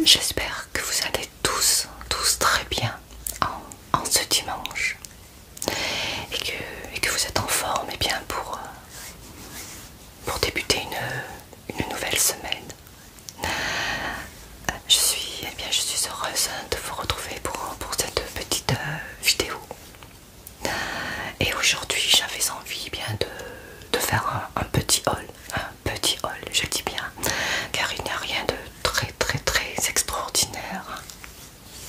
J'espère que vous allez tous très bien en ce dimanche et que vous êtes en forme et bien pour débuter une nouvelle semaine. Je suis heureuse de vous retrouver pour cette petite vidéo. Et aujourd'hui j'avais envie bien de faire un petit haul, je dis bien, car il n'y a rien de très extraordinaire.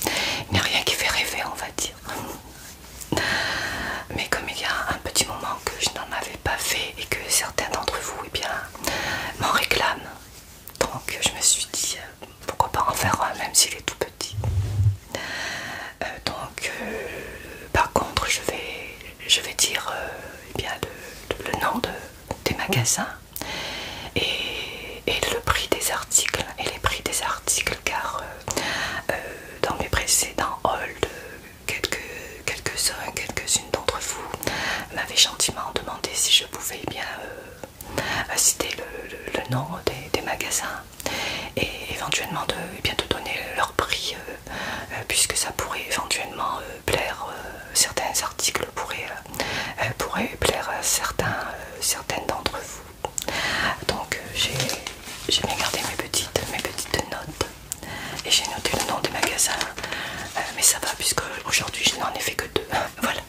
Il n'y a rien qui fait rêver, on va dire. Mais comme il y a un petit moment que je n'en avais pas fait et que certains d'entre vous m'en réclament, donc je me suis dit pourquoi pas en faire un même s'il est tout petit. Par contre je vais dire le nom des magasins et le prix des articles et les prix des articles, car dans mes précédents hauls, quelques-unes d'entre vous m'avaient gentiment demandé si je pouvais citer le nom des magasins et éventuellement de donner leur prix, puisque ça pourrait éventuellement plaire, certains articles pourraient plaire à certaines d'entre vous. Donc j'ai bien gardé mes petites notes et j'ai noté le nom des magasins, mais ça va puisque aujourd'hui je n'en ai fait que deux. Voilà.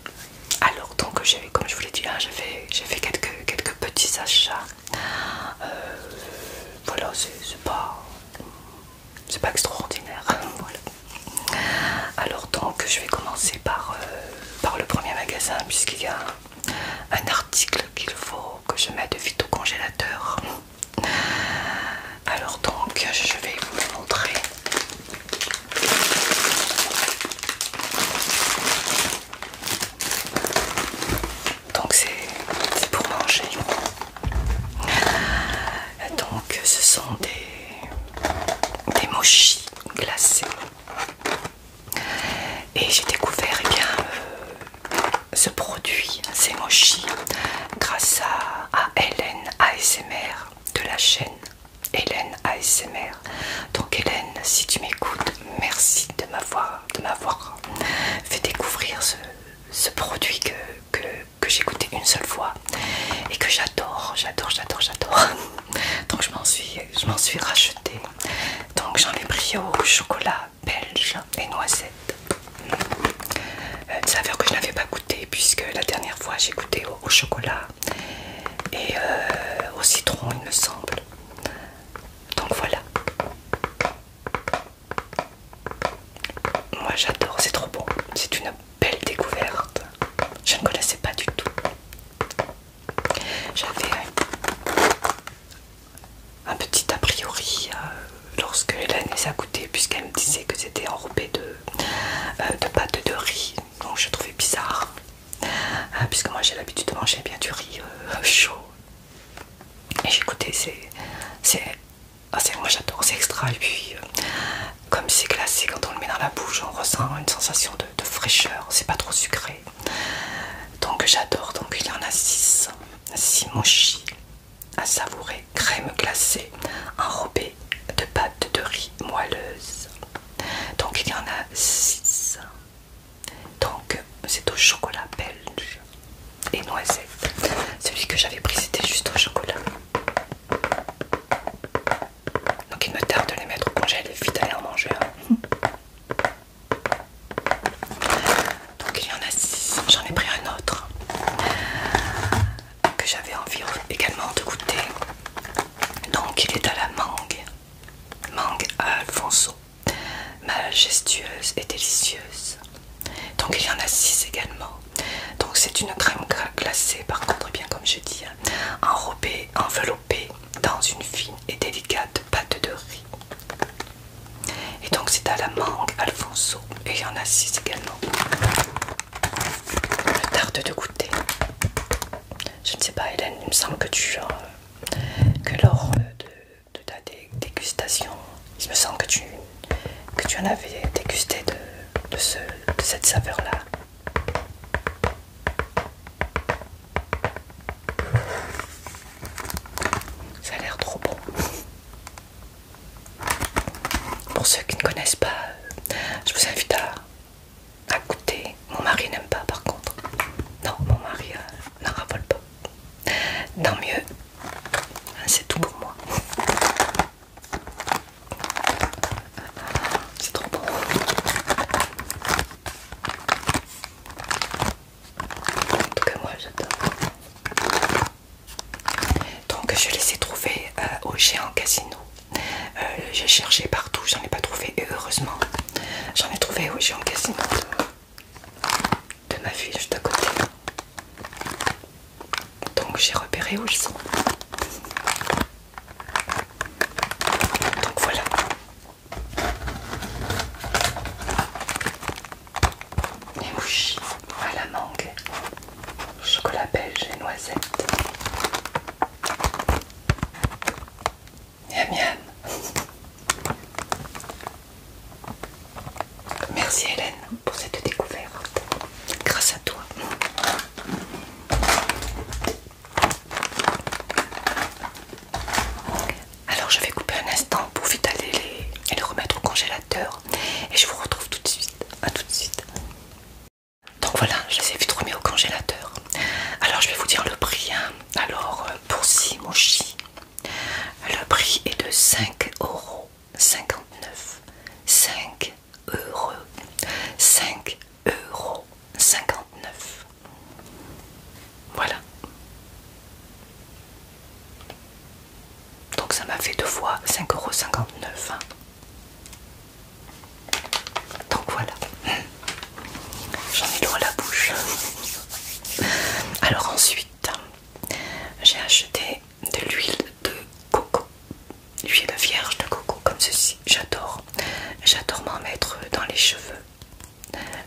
Alors donc comme je vous l'ai dit, hein, j'ai fait quelques petits achats. Voilà, c'est pas extraordinaire. Voilà. Alors donc je vais commencer par le premier magasin, puisqu'il y a un article qu'il faut que je mette vite au congélateur. Alors donc je vais vous le montrer. Donc c'est pour manger. Donc ce sont des mochis glacés. Et j'ai découvert ce produit, ces mochis, grâce à Hélène ASMR de la chaîne Hélène ASMR. Donc Hélène, si tu m'écoutes, merci de m'avoir fait découvrir ce produit que j'ai goûté une seule fois et que j'adore. Donc je m'en suis rachetée. Donc j'en ai pris au chocolat belge et noisette. Une saveur que je n'avais pas goûté, puisque la dernière fois j'ai goûté au chocolat et au citron, il me semble. Donc voilà. Moi j'adore, c'est trop bon. C'est une belle découverte. Je ne connaissais pas du tout. J'avais un petit a priori lorsque Hélène les a goûtés, puisqu'elle me disait que c'était enrobé de pâte de riz. Donc je trouvais bizarre, puisque moi j'ai l'habitude de manger bien du riz chaud. Et j'ai goûté, moi j'adore, c'est extra. Et puis comme c'est glacé, quand on le met dans la bouche on ressent une sensation de fraîcheur, c'est pas trop sucré. Donc j'adore. Donc il y en a 6 mochis à savourer, crème glacée enrobée de pâte de riz moelleuse. Donc il y en a 6. Donc c'est au chocolat belge et noisette. Celui que j'avais pris c'était juste au chocolat. Donc il me tarde de les mettre au congèle et vite aller en manger un. Donc il y en a 6. J'en ai pris un autre que j'avais envie également de goûter. Donc il est à la mangue à Alfonso, majestueuse et délicieuse. Donc il y en a 6 également. Donc c'est une crème glacée, par contre, bien comme je dis, enveloppée dans une fine et délicate pâte de riz. Et donc c'est à la mangue Alfonso et il y en a 6 également. Je me tarde de goûter. Je ne sais pas, Hélène, il me semble que lors de ta dégustation, il me semble que tu en avais dégusté de cette saveur là. Ça a l'air trop bon. Pour pour ceux qui ne connaissent pas, je vous invite à goûter. Mon mari n'aime pas par contre. Non, mon mari n'en ravole pas. Tant mieux, c'est tout pour moi. C'est trop bon. En tout cas moi j'adore. Donc je les ai trouvés au Géant Casino. J'ai cherché partout, j'en ai pas trouvé et heureusement j'en ai trouvé au Géant Casino de ma ville juste à côté. Donc j'ai repéré où ils sont. Donc voilà. Les mouchis à la mangue, chocolat belge et noisette. Miam miam. Merci Hélène pour cette découverte. Grâce à toi. Alors je vais couper un instant pour vite aller les remettre au congélateur et je vous retrouve tout de suite. À tout de suite. Donc voilà, je les ai vite remis au congélateur. Alors je vais vous dire le prix. Hein. Alors pour 6 mochis, le prix est de 5,59 €. 5 €. 5,59 €. Voilà. Donc ça m'a fait 2 fois 5,59 €. Hein. Donc voilà. J'en ai l'eau à la bouche. Alors ensuite, j'ai acheté de l'huile de coco. L'huile vierge de coco comme ceci. J'adore. J'adore m'en mettre dans les cheveux.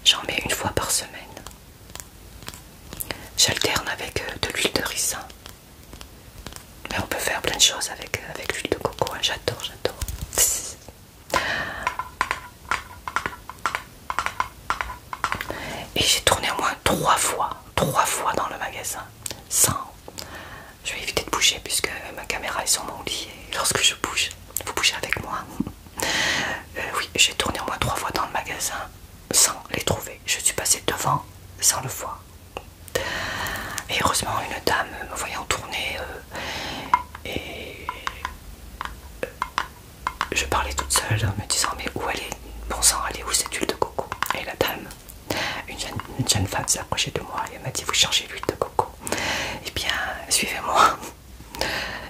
J'en mets une fois par semaine. J'alterne avec de l'huile de ricin. Mais on peut faire plein de choses avec l'huile de coco. Hein. J'adore, j'adore. Et j'ai tourné au moins 3 fois dans le magasin. Sans. Je vais éviter de bouger puisque ma caméra est sur mon lit. Et lorsque je bouge, vous bougez avec moi. Oui, j'ai tourné au moins 3 fois dans le magasin sans les trouver. Je suis passée devant sans le voir. Et heureusement, une dame me voyant tourner et je parlais toute seule me disant mais où elle est, bon sang, elle est où cette huile de coco? Et la dame, une jeune femme s'est approchée de moi et elle m'a dit vous cherchez l'huile de coco? Eh bien, suivez-moi.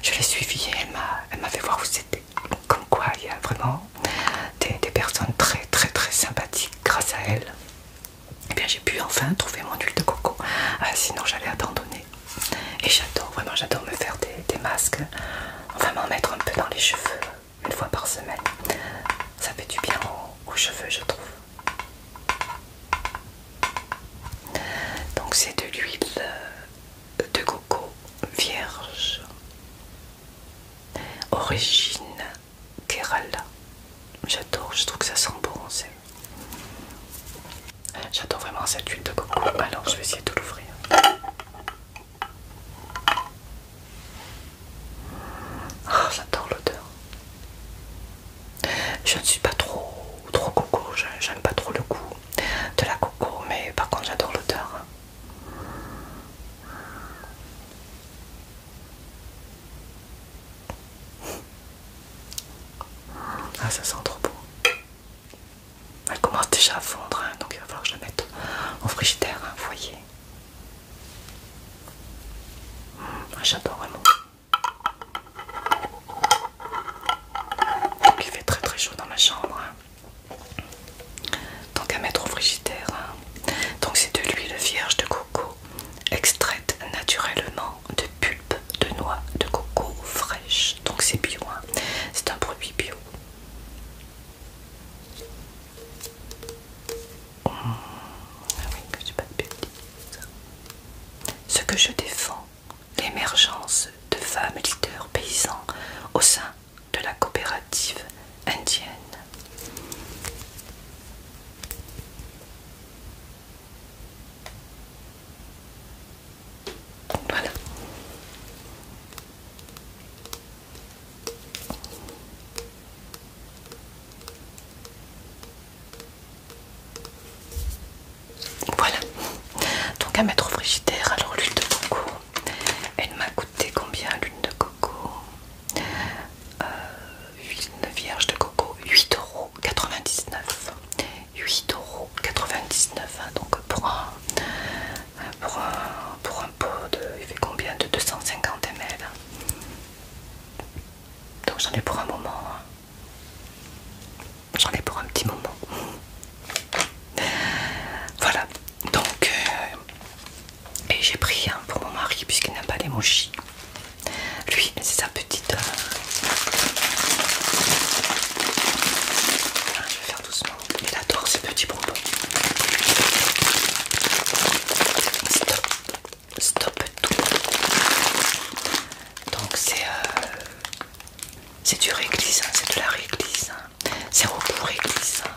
Je l'ai suivie et elle m'a fait voir où c'était. Comme quoi, il y a vraiment des personnes très très très sympathiques grâce à elle. Eh bien, j'ai pu enfin trouver mon huile de coco. Sinon, j'allais abandonner. Et j'adore, vraiment, j'adore me faire des masques. Enfin, m'en mettre un peu dans les cheveux une fois par semaine. Ça fait du bien aux cheveux, je trouve. Donc, c'est de l'huile de coco vierge. Origine Kerala. J'adore, je trouve que ça sent bon. J'adore vraiment cette huile de coco. Alors, je vais essayer de l'ouvrir. Oh, j'adore l'odeur. Je ne suis pas trop coco, j'aime pas trop le goût de la coco, mais par contre j'adore l'odeur. Ah, ça sent trop bon. Elle commence déjà à fondre, hein, donc il va falloir que je la mette au frigidaire, hein, vous voyez. J'adore vraiment. Donc il fait très très chaud dans ma chambre. Hein. Donc à mettre au frigidaire. Hein. Donc c'est de l'huile vierge de coco, extraite naturellement de pulpe de noix de coco fraîche. Donc c'est bio. Hein. C'est un produit bio. donc j'en ai pour un moment. J'en ai pour un petit moment. Voilà, donc et j'ai pris un pour mon mari puisqu'il n'a pas les mochis. Lui, c'est sa petite. Je vais faire doucement. Il adore ces petits bonbons. Stop tout. Donc c'est du réglisse, hein, c'est de la réglisse. Hein. C'est recours réglisse. Hein.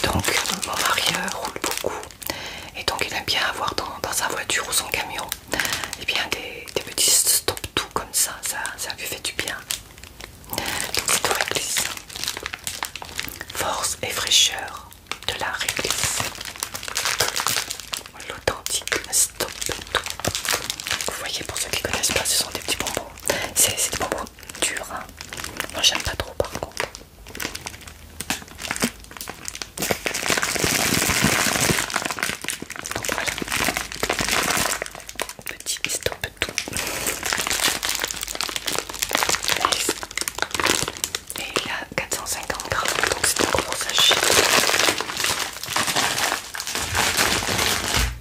Donc mon mari roule beaucoup. Et donc il aime bien avoir dans sa voiture ou son camion et bien des petits stop tout comme ça lui fait du bien. Donc c'est de réglisse. Force et fraîcheur de la réglisse. L'authentique stop tout. Vous voyez, pour ceux qui ne connaissent pas, ce sont des petits bonbons. C'est des bonbons durs. Hein. Moi j'aime pas trop par contre. Donc voilà. Petit stop tout. Et il y a 450 grammes, donc c'est un gros sachet.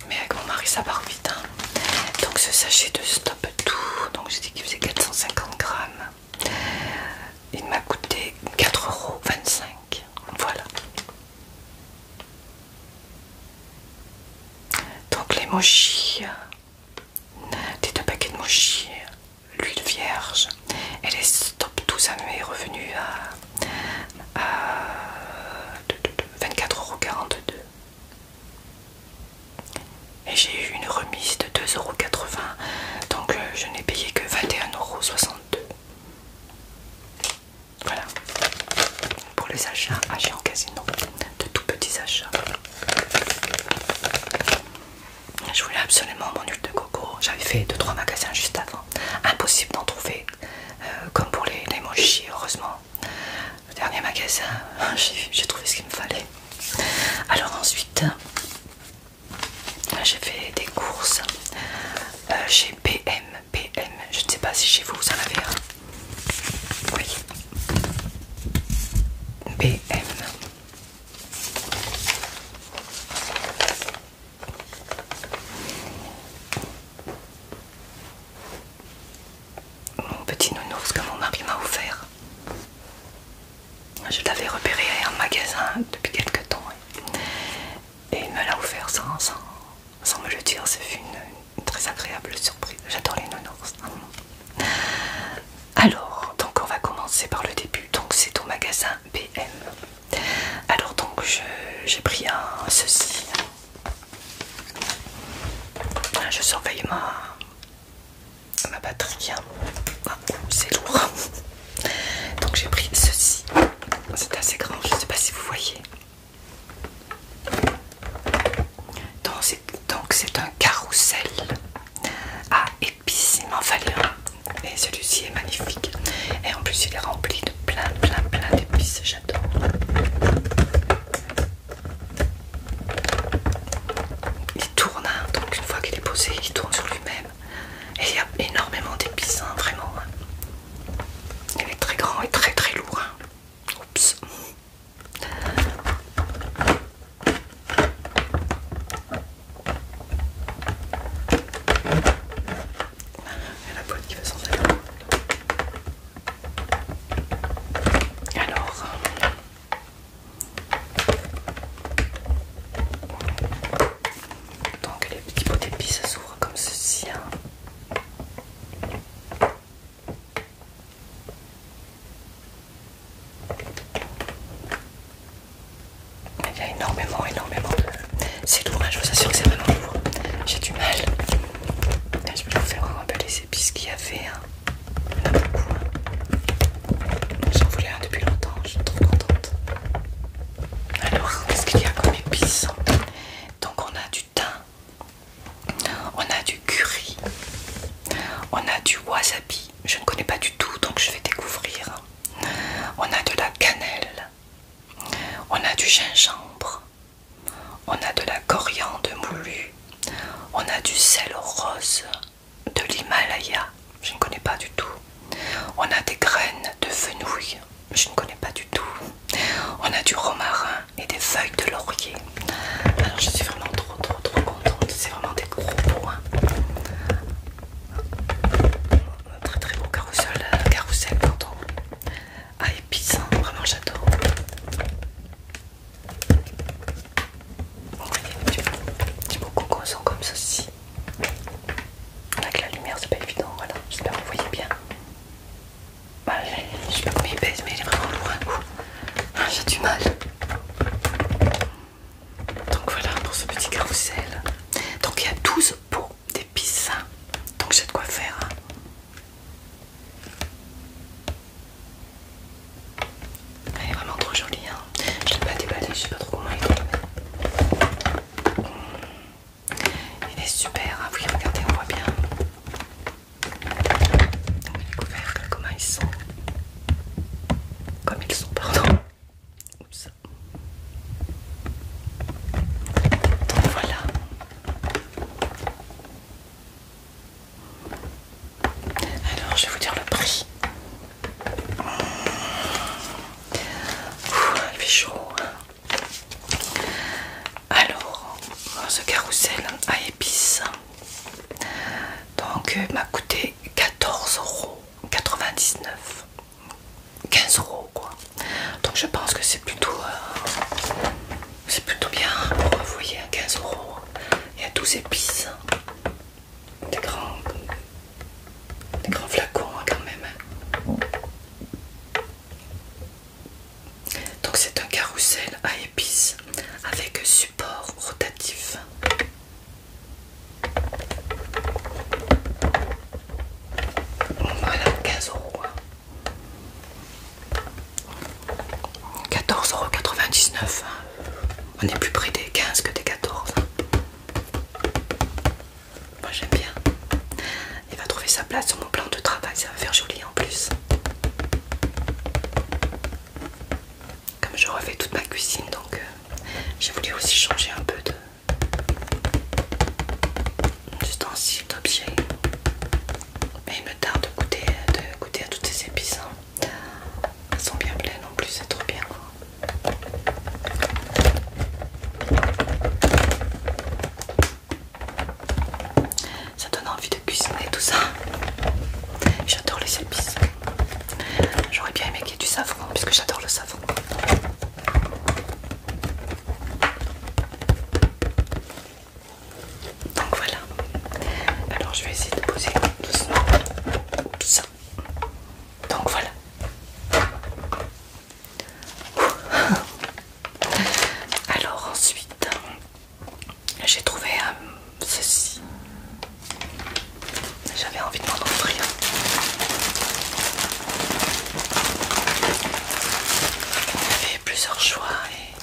Mais avec mon mari ça part vite. Hein. Donc ce sachet de stop tout, donc j'ai dit qu'il faisait 450 grammes. Il m'a coûté 4,25 €. Voilà. Donc les mochis, les 2 paquets de mochis, l'huile vierge et les stop tout, ça m'est revenu à 24,42 €. Et j'ai eu une remise de 2,80 €, donc je n'ai payé que 21,62 €. Voilà, pour les achats en casino, de tout petits achats. Je voulais absolument mon huile de coco, j'avais fait 2-3 magasins juste avant, impossible d'en trouver, comme pour les mochis, heureusement. Le dernier magasin, j'ai trouvé ce qu'il me fallait. Alors ensuite, j'ai fait des courses chez PM, je ne sais pas si chez vous vous en avez un. Oui. PM. Mon petit nounours que mon mari m'a offert. Je l'avais repéré en magasin depuis quelques temps. Et il me l'a offert sans me le dire. Ça fut une très agréable surprise. J'adore les nounours. Alors, donc on va commencer par le début. Donc c'est au magasin PM. Alors donc j'ai pris un ceci. Je surveille ma batterie. Ah, c'est lourd. Donc j'ai pris ceci. C'est assez grand, je ne sais pas si vous voyez. Donc c'est un carrousel à épices. Il m'en fallait un. Et celui-ci est magnifique. Et en plus il est rempli de plein d'épices. J'adore. Il tourne, hein, donc une fois qu'il est posé, il tourne sur lui-même. Et il y a énormément d'épices, hein, vraiment. Hein. Il est très grand et très lourd. Hein. Oups. Il y a la boîte qui va s'en aller. Alors, donc les petits pots d'épices s'ouvrent comme ceci. Hein. Il y a énormément de... C'est lourd, hein, je vous assure que c'est vraiment lourd. J'ai du mal. Je vais vous faire voir un peu les épices qu'il y avait. Hein. Il y en a beaucoup. Hein. J'en voulais un depuis longtemps, je suis trop contente. Alors, qu'est-ce qu'il y a comme épices? Donc on a du thym, on a du curry, on a du wasabi. Je ne connais pas du tout, donc je vais découvrir. On a de la cannelle, on a du gingembre, on a de la coriandre moulue, on a du sel rose de l'Himalaya, je ne connais pas du tout. On a des graines mal. Donc voilà pour ce petit carrousel. Donc il y a 12 pots d'épices. Donc j'ai de quoi faire. Elle est vraiment trop jolie. Je ne l'ai pas déballé, je sais pas trop comment il est. Il est super. Oui, regardez, on voit bien. Les couvercles, comment ils sont. Comme ils sont, pardon. Oups. Donc voilà. Alors je vais vous dire le prix. Il fait chaud. Alors, ce carrousel à épices donc m'a coûté 14,99 €. 15 € quoi. Donc je pense que c'est plutôt bien pour vous voyez 15 €. Il y a 12 épices. Des grands flacons quand même. Donc c'est un carrousel à épices avec support rotatif. Voilà, 15 €. 14,99 €. On est plus près des 15 que des 14. Moi j'aime bien. Il va trouver sa place sur mon plan de travail, ça va faire joli en plus. Comme je refais toute ma cuisine, donc j'ai voulu aussi changer un peu d'ustensiles, d'objets. Mais il me tarde de goûter à toutes ces épices. Elles sont bien pleines en plus, c'est trop bien. Ça donne envie de cuisiner tout ça. J'adore les épices. J'aurais bien aimé qu'il y ait du safran puisque j'adore le safran. Donc voilà. Alors je vais essayer de poser doucement tout ça. Donc voilà. Alors ensuite, j'ai trouvé ceci. J'avais envie de m'en offrir. Il y avait plusieurs choix et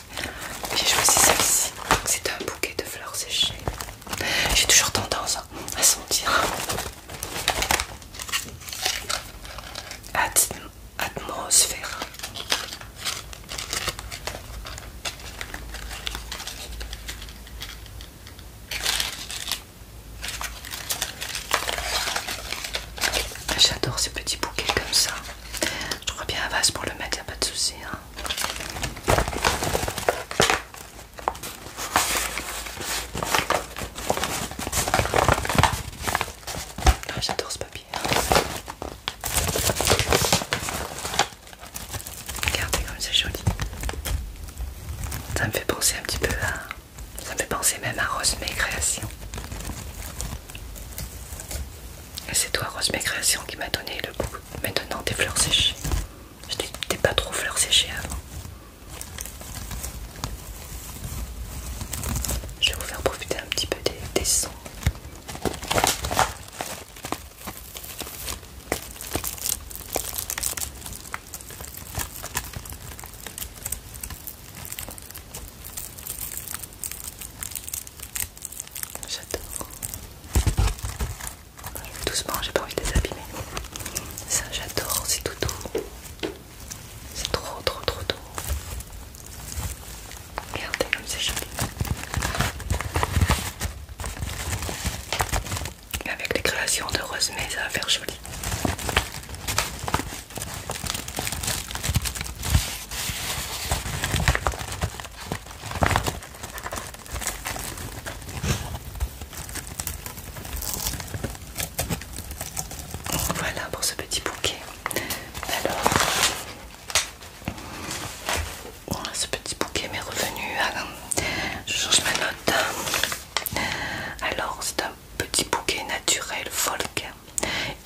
j'ai choisi celle-ci. C'est un bouquet de fleurs séchées. J'ai toujours tendance à sentir atmosphère. J'adore ces petits bouquets comme ça. Je trouve bien un vase pour le mettre, y a pas de souci. J'adore ce papier. Regardez comme c'est joli. Ça me fait penser un petit peu à... Ça me fait penser même à Rosmé Création. Et c'est toi Rosmé Création qui m'a donné le goût maintenant des fleurs séchées. Je n'étais pas trop fleurs séchées avant. Je vais vous faire profiter un petit peu des sons. J'adore. Doucement, j'ai pas envie de les abîmer. Ça, j'adore, c'est tout doux. C'est trop doux. Regardez comme c'est joli. Avec les créations de Rosmé, ça va faire joli. Voilà pour ce petit bouquet. Alors, ce petit bouquet m'est revenu à... Je change ma note. Alors, c'est un petit bouquet naturel folk.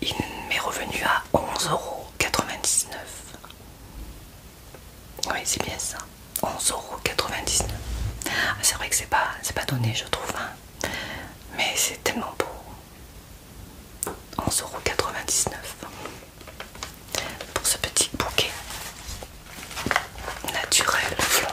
Il m'est revenu à 11,99 €. Oui, c'est bien ça. 11,99 €. C'est vrai que c'est pas donné, je trouve, hein. Mais c'est tellement beau. 11,99 € pour ce petit bouquet naturel fleurs.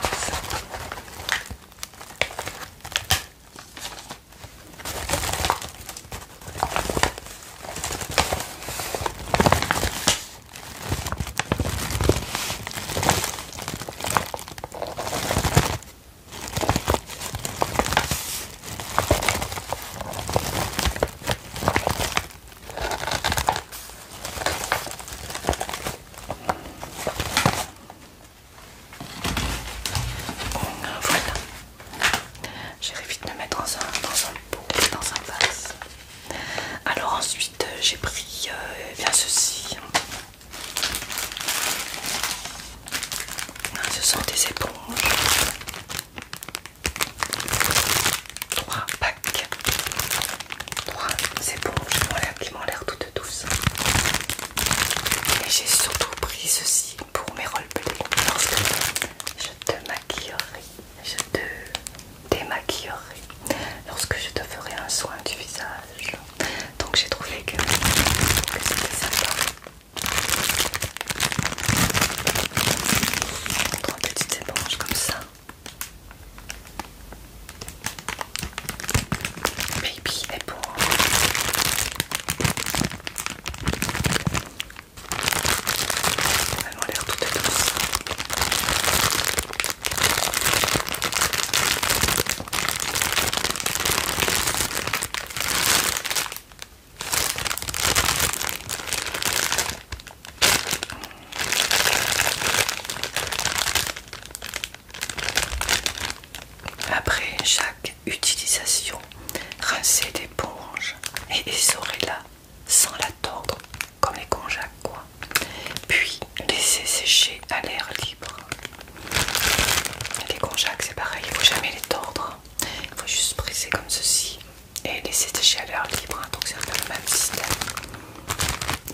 Voilà, j'irai vite me mettre dans un pot, dans un vase. Alors ensuite j'ai pris eh bien ceci. Ce sont des éponges. 3 packs. 3 éponges qui m'ont l'air toutes douces. Et j'ai surtout pris ceci pour mes roleplays. Je te maquillerai, je te démaquillerai lorsque je te ferai un soin du visage. Donc j'ai trouvé que c'était sympa. 3 petites éponges comme ça. Baby éponge. Elles ont l'air toutes douces. Après chaque utilisation, rincez l'éponge et essorez-la sans la tordre, comme les konjac quoi. Puis laissez sécher à l'air libre. Les konjac c'est pareil, il ne faut jamais les tordre. Il faut juste presser comme ceci et laisser sécher à l'air libre. Donc c'est un peu le même système.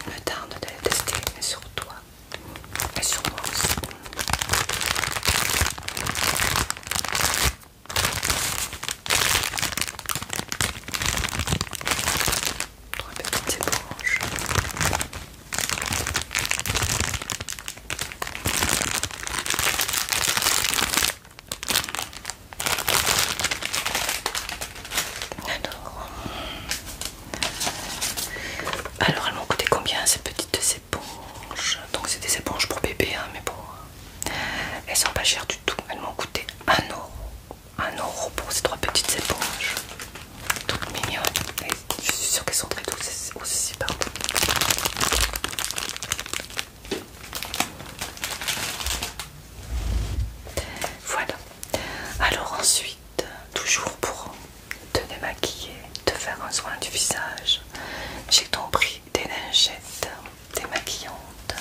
Il me tarde de les tester, mais sur toi et sur moi aussi. Trois petites éponges. Alors elles m'ont coûté combien ces petites éponges? Donc c'est des éponges pour bébé, hein, mais bon, elles sont pas chères du tout. Elles m'ont coûté 1 €. 1 € pour ces 3 petites éponges. Toutes mignonnes. Et je suis sûre qu'elles sont très douces aussi, pardon. Voilà. Alors ensuite, toujours pour te démaquiller, te faire un soin du visage, j'ai donc pris des lingettes démaquillantes.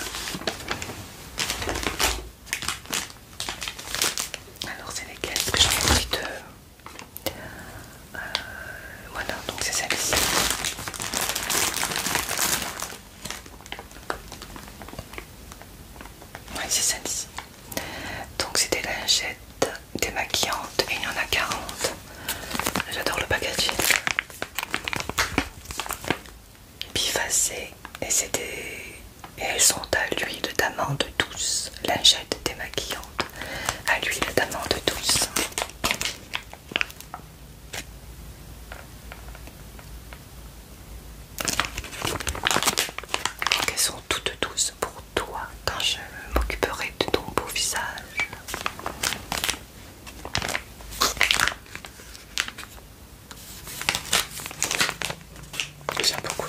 Alors c'est lesquelles? Parce que j'en ai pris deux. Voilà, donc c'est celle-ci. Oui, c'est celle-ci. Donc c'est des lingettes démaquillantes et il y en a 40. J'adore le packaging. Bifacées et c'est des... Et elles sont à l'huile d'amande douce. Lingettes démaquillantes à l'huile d'amande douce. Donc elles sont toutes douces pour toi quand je m'occuperai de ton beau visage. J'aime beaucoup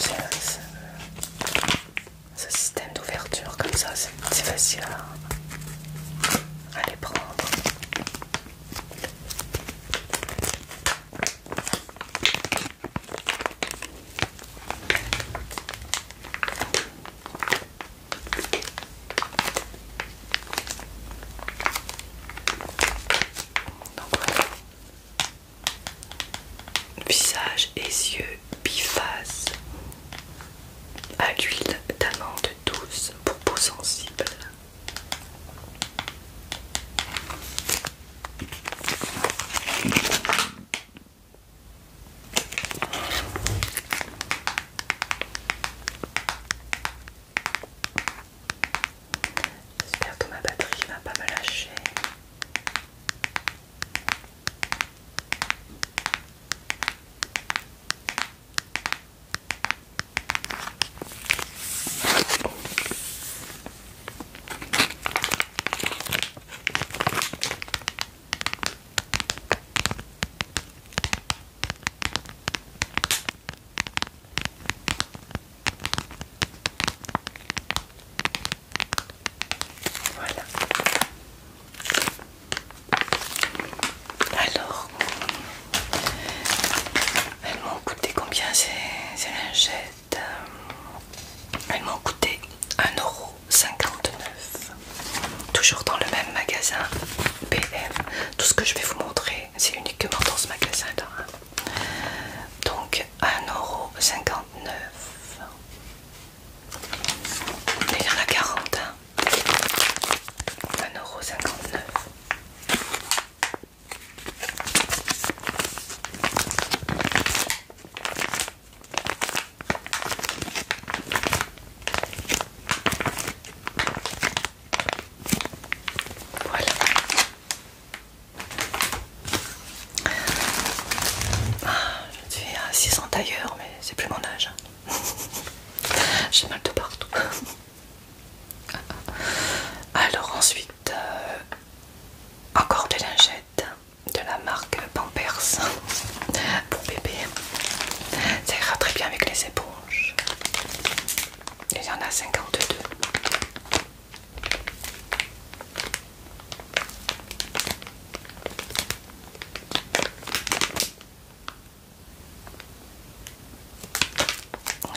ce système d'ouverture comme ça, c'est facile à les prendre. Donc voilà. Visage et yeux biface à l'huile d'amande douce pour peau sensible. toujours dans le même magasin PM. Tout ce que je vais vous montrer, c'est uniquement dans ce magasin-là. Donc 1,59 €. Il y en a 40. 1,59 €. Voilà. Je suis à 6 ans d'ailleurs, mais c'est plus mon âge. J'ai mal de partout. Alors ensuite, encore des lingettes de la marque Pampers pour bébé. Ça ira très bien avec les éponges. Il y en a 52.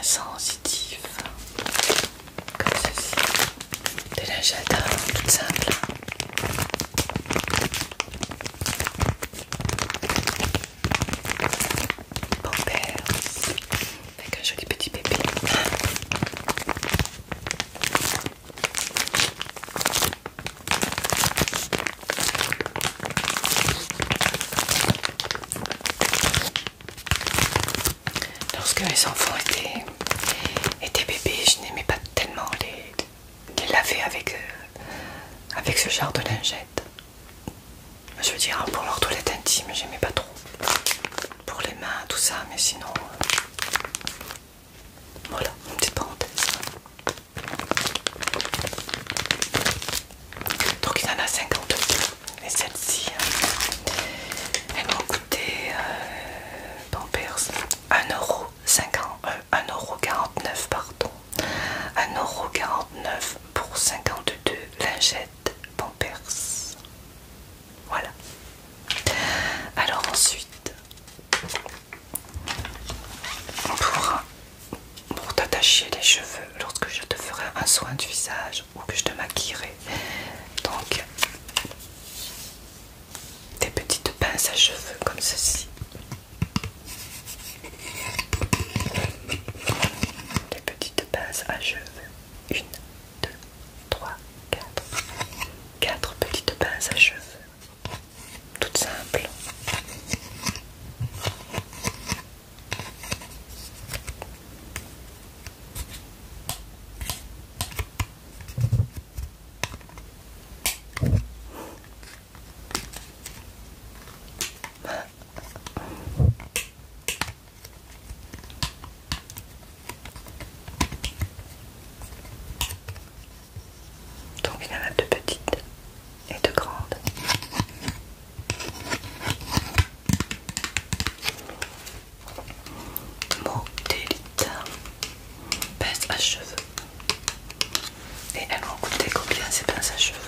Sensitif, comme ceci. Des lingettes toutes simples. Pampers avec un joli petit bébé. Lorsque mes enfants étaient bébés, je n'aimais pas tellement les laver avec ce genre de lingettes. Je veux dire, pour leur toilette intime, j'aimais pas trop. Pour les mains, tout ça, mais sinon... voilà, une petite parenthèse. Donc il y en a 52. Et celle-ci, elles m'ont coûté Pampers 1,49 €, pardon. 1,49 € pour 52 lingettes Pampers. Voilà. Alors ensuite, pour t'attacher les cheveux lorsque je te ferai un soin du visage ou que je te maquillerai, donc des petites pinces à cheveux comme ceci. Des petites pinces à cheveux. 1, 2, 3, 4. 4 petites pinces à cheveux. Toutes simples. Donc il y en a 2 petites et 2 grandes. Modélite pince à cheveux. Et elles m'ont coûté combien ces pinces à cheveux?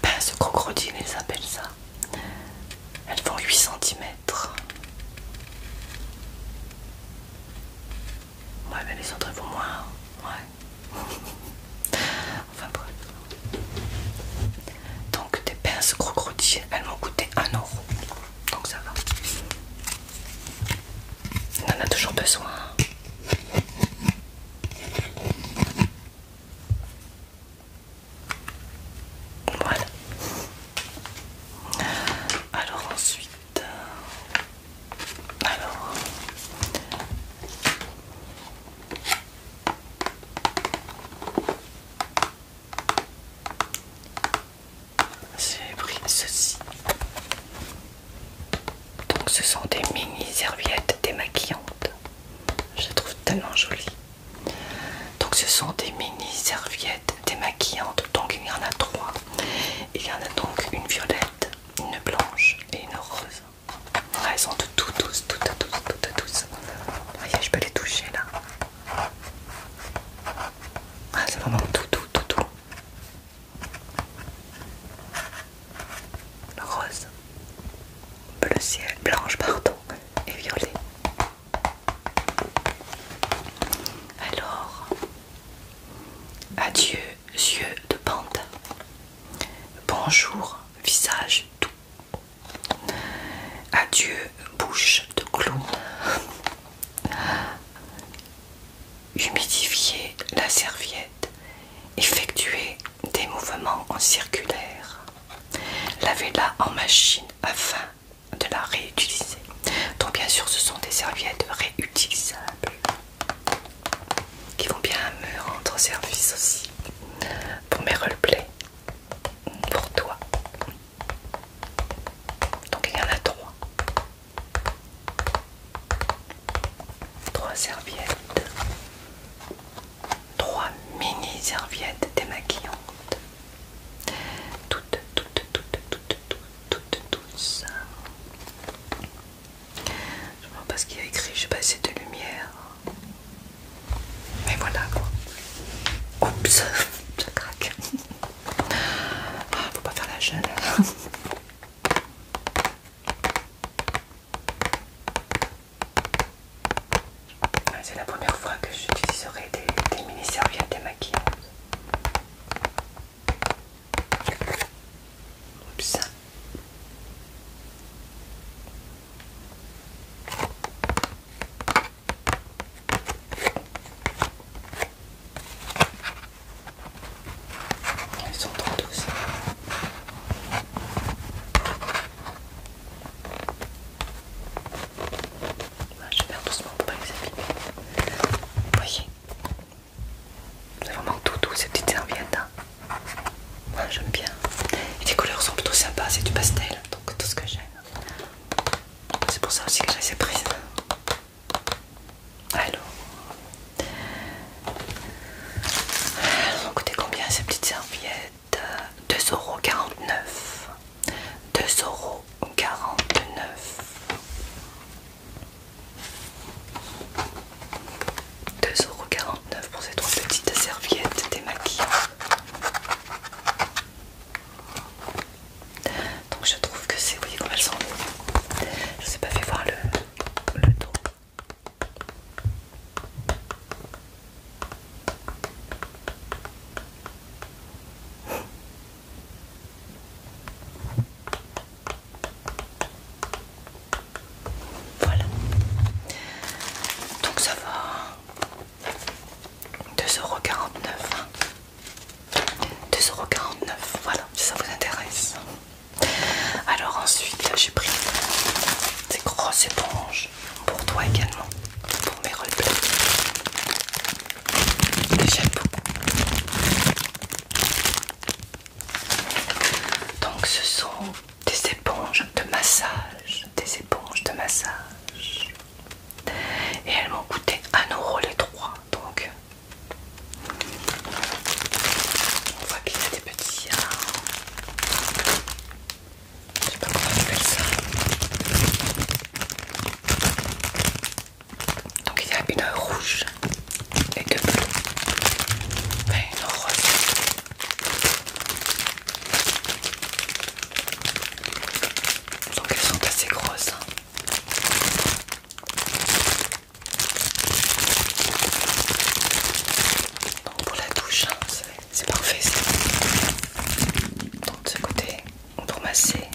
Pince crocodile, ils appellent ça. Elles font 8 cm. Ouais, mais les autres elles font moins. Ouais. Enfin bref. Donc des pinces crocodile, elles m'ont coûté 1 €. Donc ça va. On en a toujours besoin. Voilà. Alors ensuite, j'ai pris ceci. Donc ce sont des mini serviettes démaquillantes. Je les trouve tellement jolies. Donc ce sont des mini serviettes démaquillantes. Donc il y en a 3. Il y en a donc une violette, une blanche et une rose. Ah, elles sont toutes douces, toutes douces. Voyez, je peux les toucher là. Ah, c'est vraiment tout. Rose, bleu ciel, blanche pardon, et violet. Alors, adieu yeux de panda. bonjour, visage doux. Adieu, bouche de clown. Humidifiez la serviette. Effectuez des mouvements en circulaire. Lavez-la en machine afin de la réutiliser. Donc bien sûr ce sont des serviettes réutilisables qui vont bien me rendre service aussi pour mes roleplays, pour toi. Donc il y en a trois. Trois serviettes. Trois mini serviettes démaquillantes. Toutes douces. Je ne vois pas ce qu'il y a écrit, je sais pas si c'est de lumière. Mais voilà quoi. Oups, ça craque. Ah, faut pas faire la jeune. C'est la première fois que j'utiliserai des mini serviettes démaquillantes. Oups. Elles sont trop douces. Je vais faire doucement pour pas les abîmer. Vous voyez, c'est vraiment tout doux ces petites serviettes. Hein. Moi j'aime bien. Et les couleurs sont plutôt sympas, c'est du pastel, donc tout ce que j'aime. C'est pour ça aussi que je les ai prises. Alors, elles ont coûté combien ces petites serviettes? 2,49 €. 2,49 €. 2,49 € pour ces trois petites serviettes démaquillantes. Donc je trouve que c'est, vous voyez comme elles sont. Je vous ai pas fait voir le dos. Voilà. Donc ça va. 2,49 €. 2,49 €. Voilà, si ça vous intéresse. Alors ensuite, là j'ai pris ces grosses éponges pour toi également, pour mes roleplays. Que j'aime beaucoup. Donc ce sont des éponges de massage. Des éponges de massage. Et elles m'ont coûté 1 € les trois. Donc on voit qu'il y a des petits. Je sais pas comment on appelle ça. Donc il y a une rouge et deux bleues. Enfin une rose. Donc elles sont assez grosses. Hein. Donc pour la douche, hein, c'est parfait ça. Donc de ce côté, pour masser.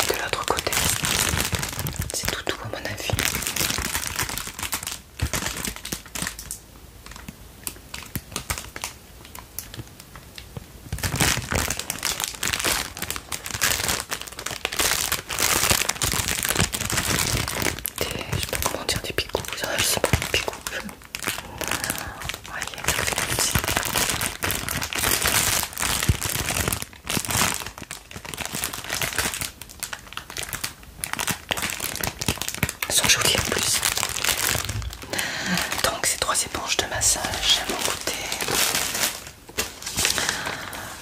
De l'autre côté, c'est tout doux à mon avis. Je sais pas comment dire, des picots, ça c'est pas des picots. Voyez, ça fait petit. Elles sont jolies en plus. Donc ces trois éponges de massage m'ont coûté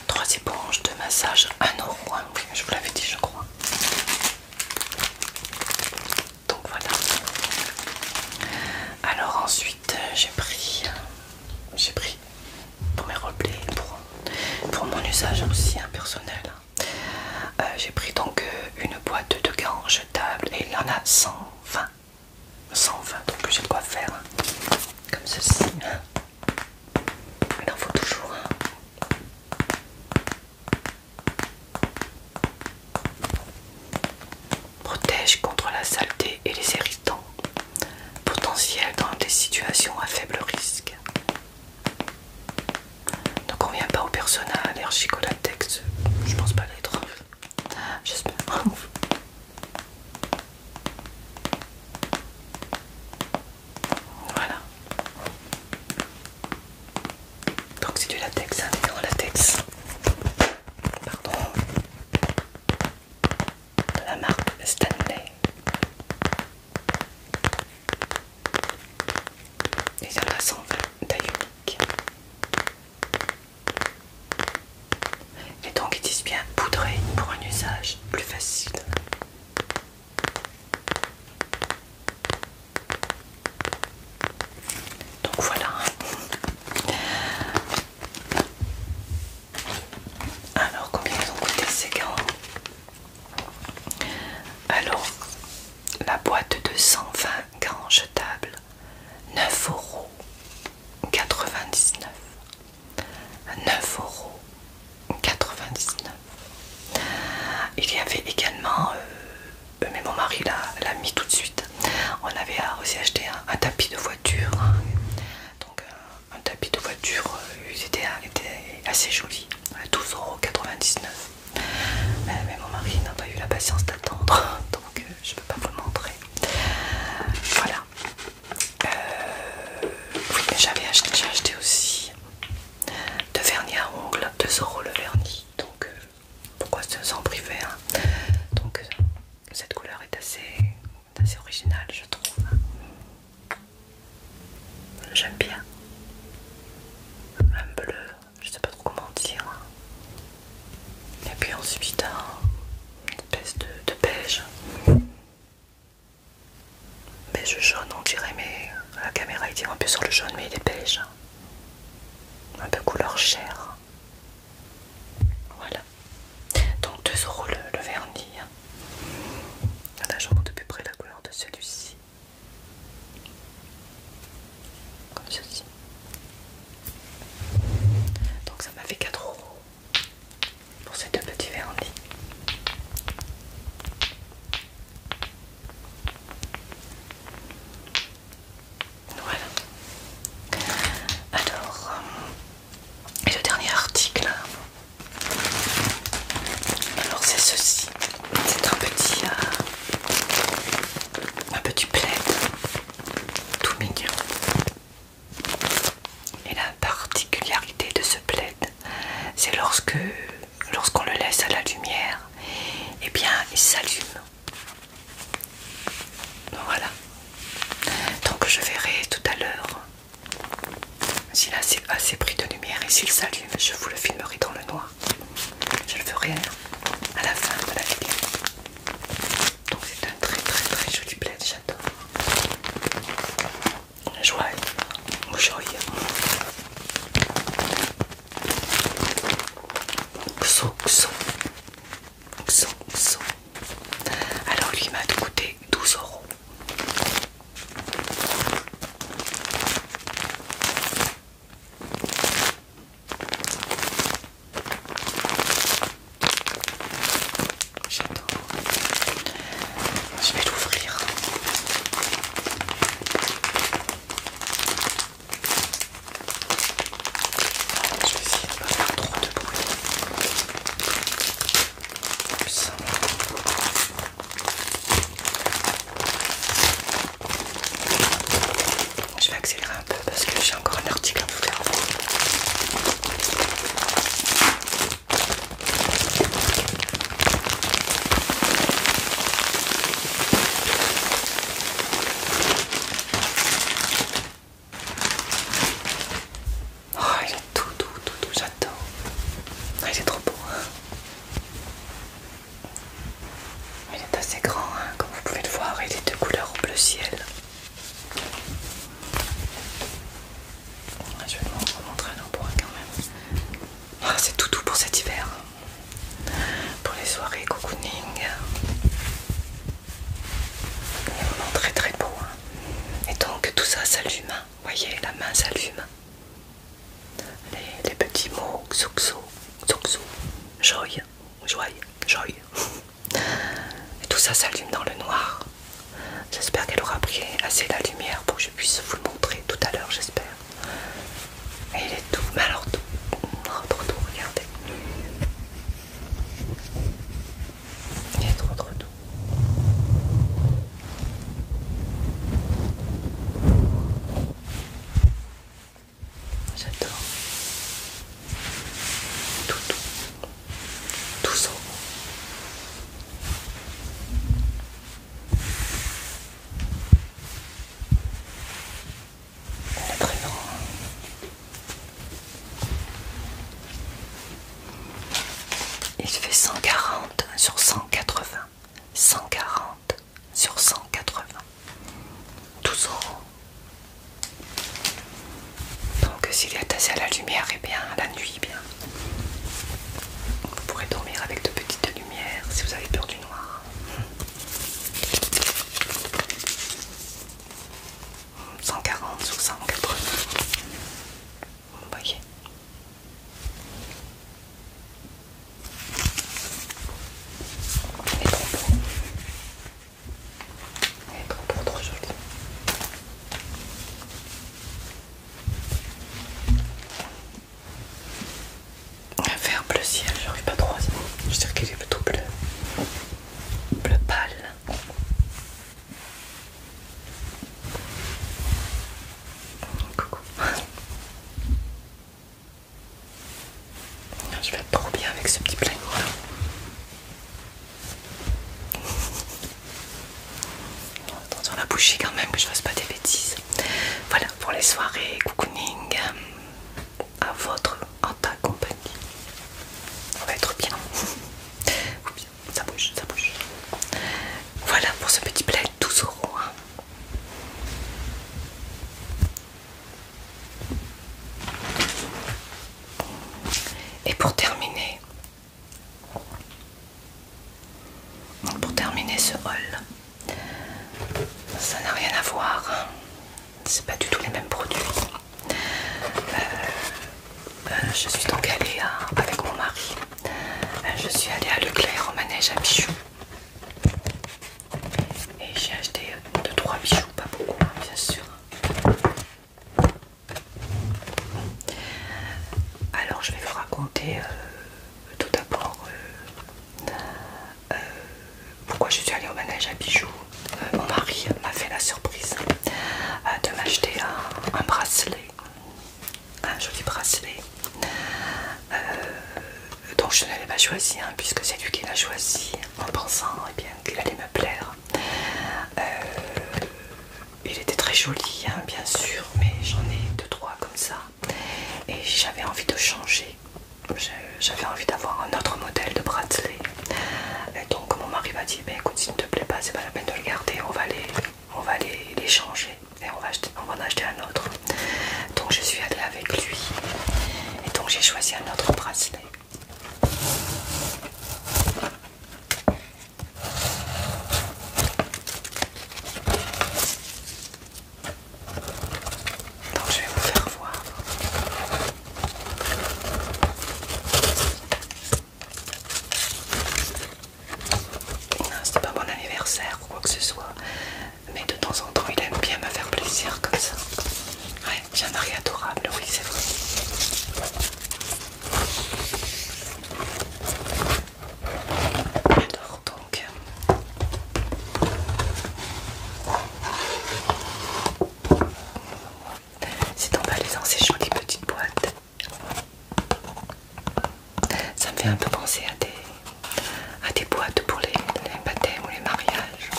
3 éponges de massage 1 €. Hein. Oui, je vous l'avais dit je crois. Donc voilà. Alors ensuite j'ai pris pour mes roleplays, pour mon usage aussi hein, personnel. J'ai pris donc une boîte de gants jetables et il y en a 120. 120, donc j'ai de quoi faire hein, comme ceci. Hein. dans des situations à faible risque. Ne convient pas aux personnes allergiques au latex. Je pense pas l'être. J'espère. Voilà. Donc c'est du latex, hein, des grands latex. Pardon. De la marque Stanley. Et il y en a 120 taille unique. Et donc ils disent bien poudré pour un usage plus facile. Donc voilà. Alors combien ils ont coûté ces gants? Alors la boîte de 120 gants jetables, 9,99 €. 9,99 €. Il y avait également, mais mon mari l'a mis tout de suite. On avait aussi acheté un tapis de voiture. Hein. Donc un tapis de voiture, il était assez joli. 12,99 €. Mais mon mari n'a pas eu la patience d'attendre. Donc je ne peux pas vous le montrer. Voilà. Oui, j'ai acheté aussi de vernis à ongles, 2 € le vernis. Donc pourquoi s'en priver, hein. Donc cette couleur est assez originale, je trouve. J'aime bien. Un bleu, je sais pas trop comment dire. Et puis ensuite une espèce de beige. Beige jaune on dirait, mais la caméra il tire un peu sur le jaune, mais il est beige. Un peu couleur chair. Voilà. Donc 2 € le vernis. Là je remonte à peu près la couleur de celui-ci. Comme ceci. Donc ça m'a fait 4 € pour ces deux petits vernis. Voilà. Alors, et le dernier article, alors c'est ceci. C'est un petit plaid tout mignon. Et la particularité de ce plaid, c'est lorsqu'on le laisse à la lumière, eh bien il s'allume. Voilà. Donc je verrai tout à l'heure s'il a assez pris de lumière, et s'il s'allume, je vous le filmerai dans le noir. Je le ferai à la fin de la vidéo. Donc c'est un très joli plaid, j'adore. Joie. Xo. Alors lui m'a coûté 12 €. J'adore. Je vais l'ouvrir. Je vais essayer de ne pas faire trop de bruit. Oups. Je vais accélérer un peu parce que j'ai encore un article à vous faire voir. Oh, il est tout, j'adore. Ah, il est trop beau, hein. Il est assez grand, hein, comme vous pouvez le voir. Il est de couleur bleu ciel. Je vais vous montrer un endroit quand même. Oh, c'est tout doux pour cet hiver. Pour les soirées cocooning. Il est vraiment très beau, hein. Et donc tout ça s'allume. Vous voyez, la main s'allume. Les petits mots Xoxo, joy. Et tout ça s'allume dans le noir. J'espère qu'elle aura pris assez la lumière pour que je puisse la lumière est bien, la nuit bien. Vous pourrez dormir avec de petites lumières si vous avez peur du noir. 140 sur 180. Vous voyez. Elle est trop beau. Elle est trop beau, trop jolie. Un vert bleu ciel, j'arrive pas trop à ça. Je dirais qu'il est plutôt bleu. Bleu pâle. Coucou. Je vais être trop bien avec ce petit plingo là. Attention à la bouchée quand même, que je fasse pas des bêtises. Voilà pour les soirées cocooning à votre en ta compagnie. On va être bien. Oui, ça bouge, ça bouge. Voilà pour ce petit plaid 12 €. Hein. Et pour terminer ce haul, ça n'a rien à voir. Hein. C'est pas du tout les mêmes produits. Je suis donc allée avec mon mari. Je suis allée à Leclerc au manège à bijoux. Et j'ai acheté 2-3 bijoux, pas beaucoup, hein, bien sûr. Alors je vais vous raconter tout d'abord pourquoi je suis allée au manège à bijoux. Mon mari m'a fait la surprise de m'acheter un bracelet, un joli bracelet. Donc je ne l'ai pas choisi hein, puisque c'est lui qui l'a choisi en pensant eh bien, qu'il allait me plaire. Il était très joli hein, bien sûr, mais j'en ai 2-3 comme ça et j'avais envie de changer. J'avais envie d'avoir un autre modèle de bracelet. Et donc mon mari m'a dit ben, écoute, s'il ne te plaît pas, c'est pas la peine de le garder, on va les changer et on va en acheter un autre. Donc je suis allée avec lui et donc j'ai choisi un autre bracelet. Donc je vais vous faire voir. Non, c'était pas mon anniversaire ou quoi que ce soit, mais de temps en temps il aime bien me faire plaisir comme ça. Ouais, j'ai un mari adorable, oui c'est vrai. Alors donc c'est emballé dans ces jolies petites boîtes. Ça me fait un peu penser à des boîtes pour les baptêmes ou les mariages.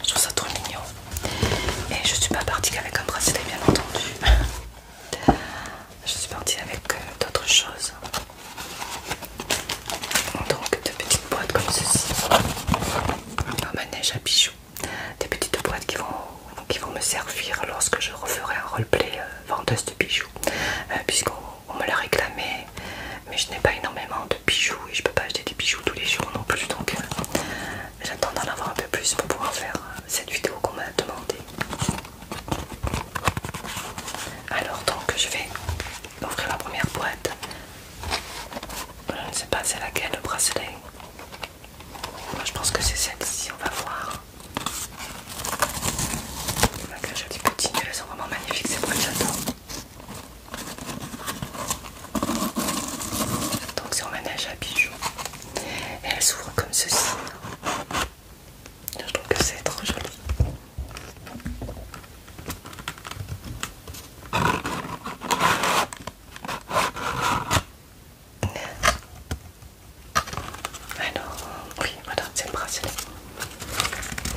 Je trouve ça trop mignon. Et je suis pas partie qu'avec un bracelet bien entendu. Je suis partie avec d'autres choses. Donc de petites boîtes comme ceci. Un manège à bijoux. Des petites boîtes qui vont me servir lorsque je referai un roleplay vendeuse de bijoux. Puisqu'on me l'a réclamé. Mais je n'ai pas énormément de bijoux et je peux pas acheter des bijoux tous les jours non plus. Donc j'attends d'en avoir un peu plus pour pouvoir faire cette vidéo qu'on m'a demandé. Alors donc je vais ouvrir la première boîte. Je ne sais pas c'est laquelle le bracelet. Moi je pense que c'est celle-ci, on va voir. Avec un joli petit, elles sont vraiment magnifiques, c'est moi que j'adore. Donc c'est un manège à bijoux. Et elle s'ouvre comme ceci. Je trouve que c'est trop joli. Alors, oui, voilà, c'est le bracelet.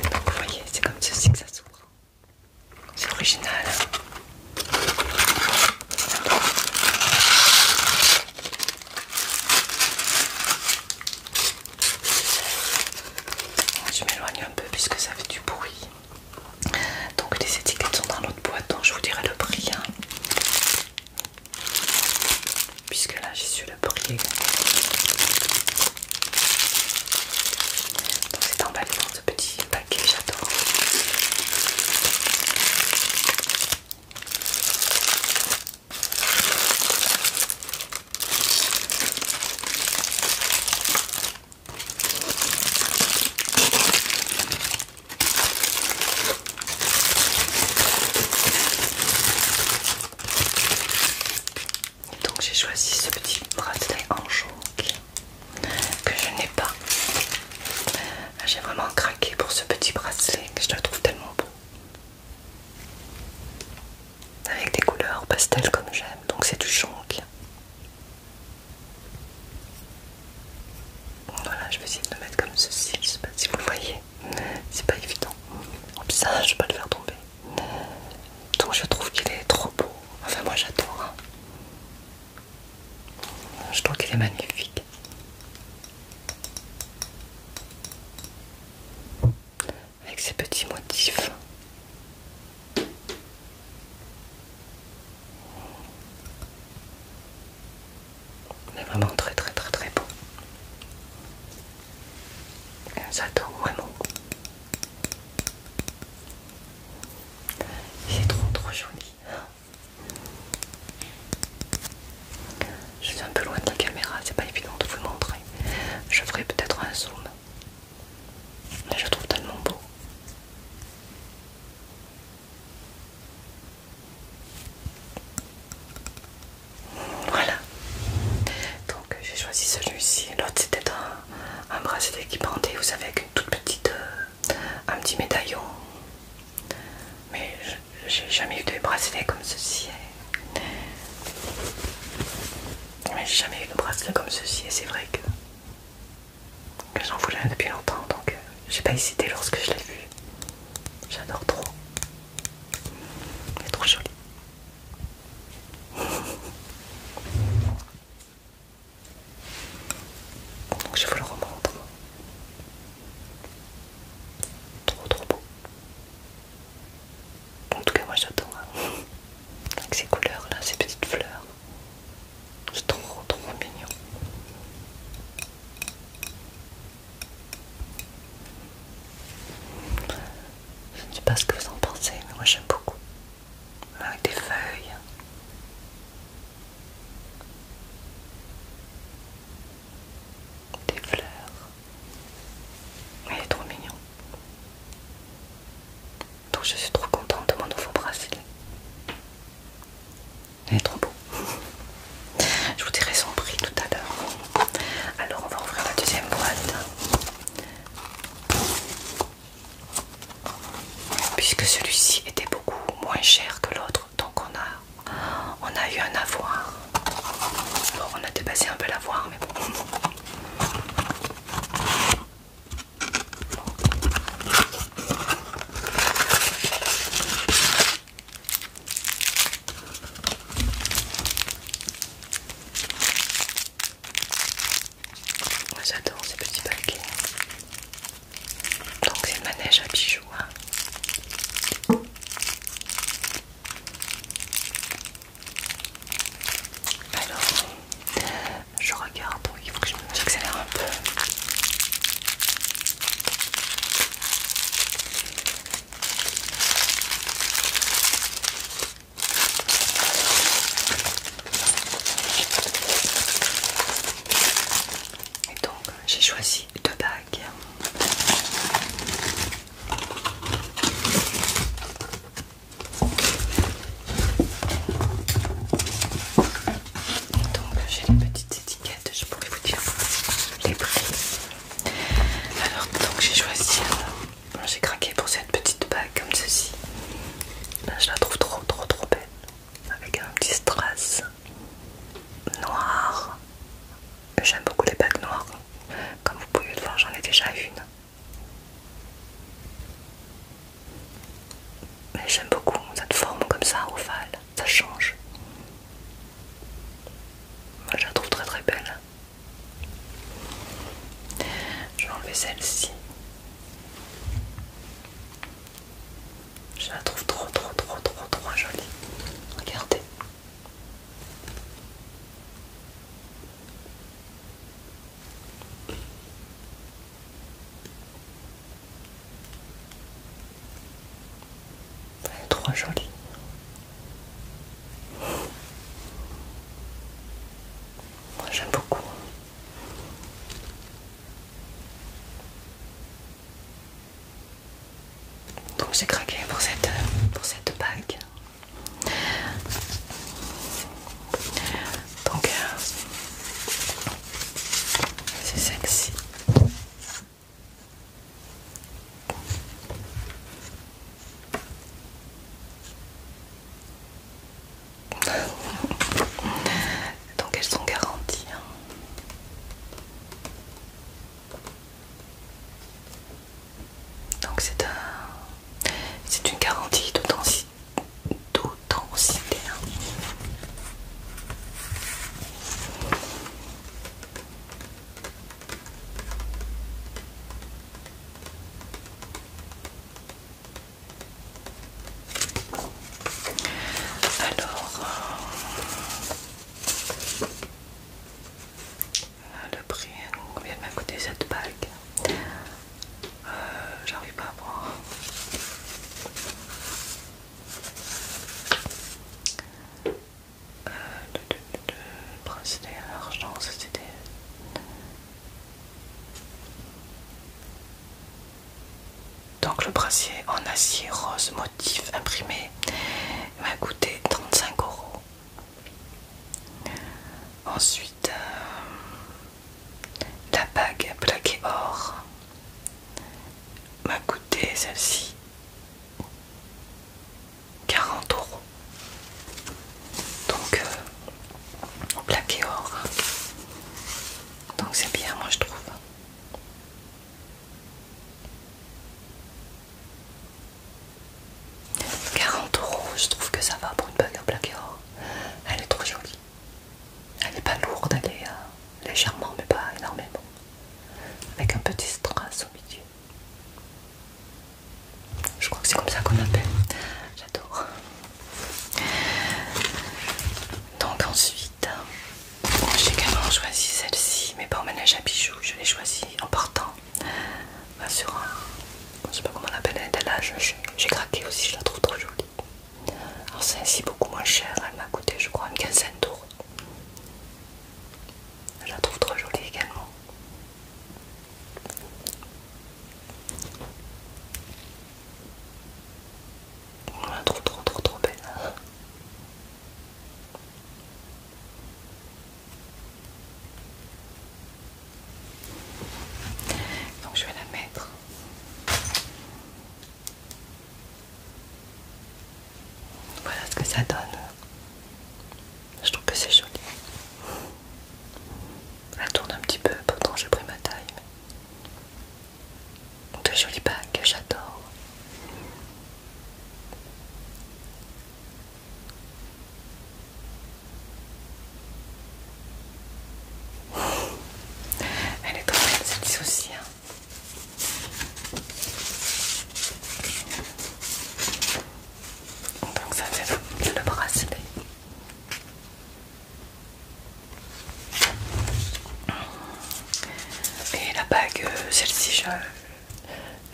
Donc, vous voyez, c'est comme ceci que ça s'ouvre. C'est original. Je m'éloigne un peu puisque ça fait du bruit. Donc les étiquettes sont dans l'autre boîte, donc je vous dirai le prix. Hein. j'ai choisi ce petit bracelet en jonc que je n'ai pas. J'ai vraiment craqué pour ce petit bracelet que je le trouve tellement beau. Avec des couleurs pastel comme j'aime, donc c'est du jonc. Voilà, je vais essayer de le mettre comme ceci, je sais pas si vous le voyez, c'est pas évident. En plus ça, je vais pas le faire tomber. Donc je trouve qu'il est trop beau, enfin moi j'adore. Hein. Je trouve qu'il est magnifique. Avec ces petits motifs. Il est vraiment très très très très beau. J'adore vraiment. C'est trop trop joli. Je suis un peu loin de la caméra, c'est pas évident de vous le montrer. Je ferai peut-être un zoom. Mais je trouve tellement beau. Voilà. Donc j'ai choisi celui-ci. L'autre c'était un bracelet qui pendait, vous savez, avec une toute petite, un petit médaillon. Mais j'ai jamais eu de bracelet comme ceci. Mais j'ai jamais eu de bracelet comme ceci et c'est vrai que j'en voulais un depuis longtemps, donc j'ai pas hésité lorsque je l'ai vu. J'adore trop. Il est trop joli. Donc je vous le remontre. Trop trop beau. En tout cas moi j'adore. Hein. Avec ces couleurs là, ces petites fleurs. C'est trop trop mignon. Je ne sais pas ce que vous en pensez, mais moi j'aime beaucoup. Avec des feuilles. Des fleurs. Il est trop mignon. Donc je suis trop contente de mon nouveau bracelet. Il est trop beau. Je vous dirai son prix tout à l'heure. Alors on va ouvrir la deuxième boîte. Puisque celui-ci était beaucoup moins cher que l'autre, donc on a eu un avoir. Bon, on a dépassé un peu l'avoir, mais bon. Moi j'adore ces petits paquets. Donc c'est le manège à bijoux. Hein. Alors, je regarde, il faut que j'accélère un peu. Et donc, j'ai choisi deux bagues. Donc j'ai les petites étiquettes, je pourrais vous dire les prix. Alors donc j'ai choisi, j'ai craqué pour cette petite bague comme ceci. Je la trouve trop trop trop belle. Avec un petit strass noir. J'aime beaucoup les bagues noires. Comme vous pouvez le voir, j'en ai déjà une. Mais j'aime beaucoup cette forme comme ça, ovale. Ça change. Moi, je la trouve très très belle. Je vais enlever celle-ci. Je la trouve trop trop trop trop trop jolie. Regardez. Elle est trop jolie. Moi j'aime beaucoup. Donc j'ai craqué pour cette bague. Donc Donc le bracelet en acier rose motif imprimé m'a coûté 35 €. Ensuite, la bague plaquée or m'a coûté celle-ci 40 €. Donc plaqué or. Donc c'est bien, moi je trouve. Je trouve que ça va pour une bague en plaqué or. Elle est trop jolie. Elle n'est pas lourde, elle est légèrement, mais pas énormément. Avec un petit strass au milieu. Je crois que c'est comme ça qu'on appelle. J'adore. Donc ensuite, j'ai également choisi celle-ci, mais pas au manège à bijoux. Je l'ai choisie en partant sur un, je sais pas comment on appelle, un étalage. J'ai craqué aussi, je la trouve trop jolie. Alors celle-ci beaucoup moins chère, elle m'a coûté je crois une quinzaine d'euros. Je la trouve trop jolie également. On la trouve trop belle. Donc je vais la mettre. Voilà ce que ça donne. Je trouve que c'est joli. Elle tourne un petit peu, pourtant j'ai pris ma taille. De jolies bagues, j'adore. Elle est trop belle celle-ci aussi. Hein. Donc ça fait le bracelet. Et la bague, celle-ci,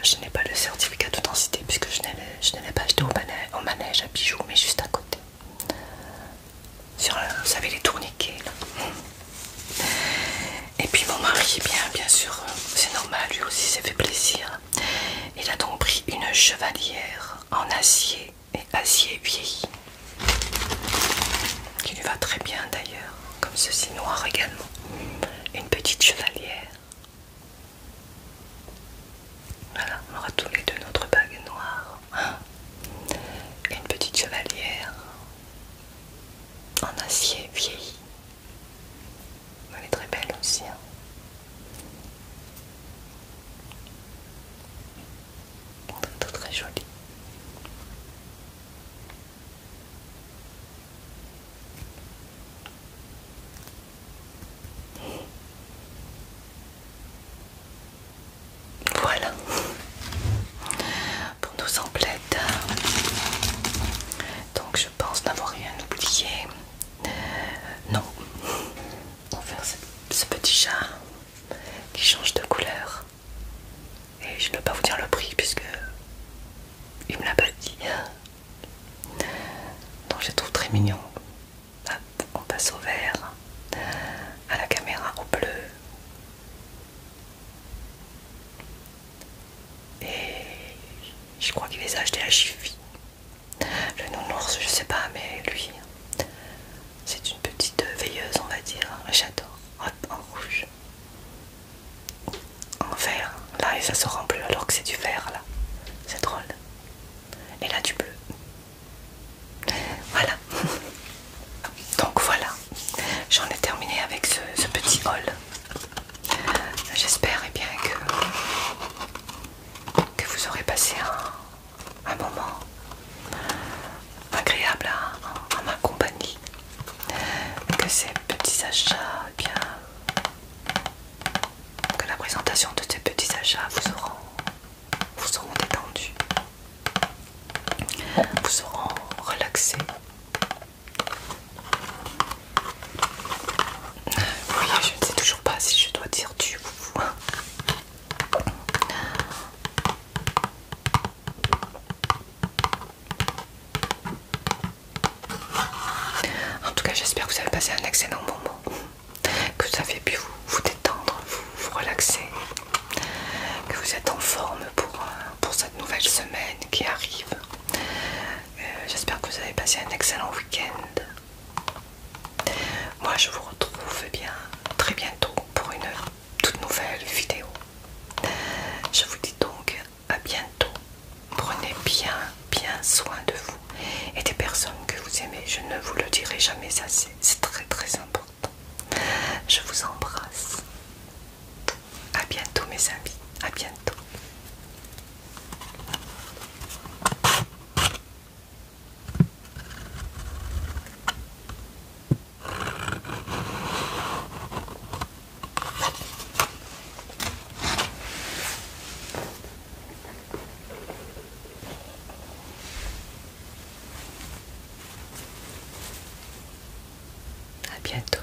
je n'ai pas le certificat d'authenticité puisque je ne l'ai pas acheté au manège à bijoux, mais juste à côté. Sur, vous savez, les tourniquets là. Et puis mon mari, bien sûr, c'est normal, lui aussi s'est fait plaisir. Il a donc pris une chevalière en acier et acier vieilli. Qui lui va très bien d'ailleurs, comme ceci noir également. Une petite chevalière. Voilà, on aura tous les deux notre bague noire. Et une petite chevalière en acier vieilli. Elle est très belle aussi. Hein. Très jolie. Voilà pour nos emplettes. Donc je pense n'avoir rien oublié. Non. On va faire ce petit chat qui change de couleur. Et je ne peux pas vous dire le prix puisque il me l'a pas dit. Donc je le trouve très mignon. Hop, on passe au vert, à la caméra au bleu. Et je crois qu'il les a achetés à Jiffy. Le nounours, je sais pas, mais lui, c'est une petite veilleuse, on va dire. J'adore. Hop, en rouge. En vert. Là, et ça sort en bleu alors que c'est du vert, là. C'est drôle. Et là, du bleu. Voilà. Donc voilà. J'en ai terminé avec ce petit haul. J'espère eh bien que vous aurez passé un moment agréable à ma compagnie, que ces petits achats, eh bien, que la présentation de ces petits achats vous auront détendu, vous auront relaxé. Oui, je ne sais toujours pas si je dois dire tu ou vous. En tout cas, j'espère que vous avez passé un excellent moment, que vous avez pu vous détendre, vous relaxer, que vous êtes en forme pour cette nouvelle nouvelle semaine qui arrive. J'espère que vous avez passé un excellent week-end. Moi je vous retrouve bien très bientôt pour une toute nouvelle vidéo. Je vous dis donc à bientôt. Prenez bien soin de vous et des personnes que vous aimez. Je ne vous le dirai jamais assez, c'est très très important. Je vous embrasse. À bientôt mes amis, à bientôt. À bientôt.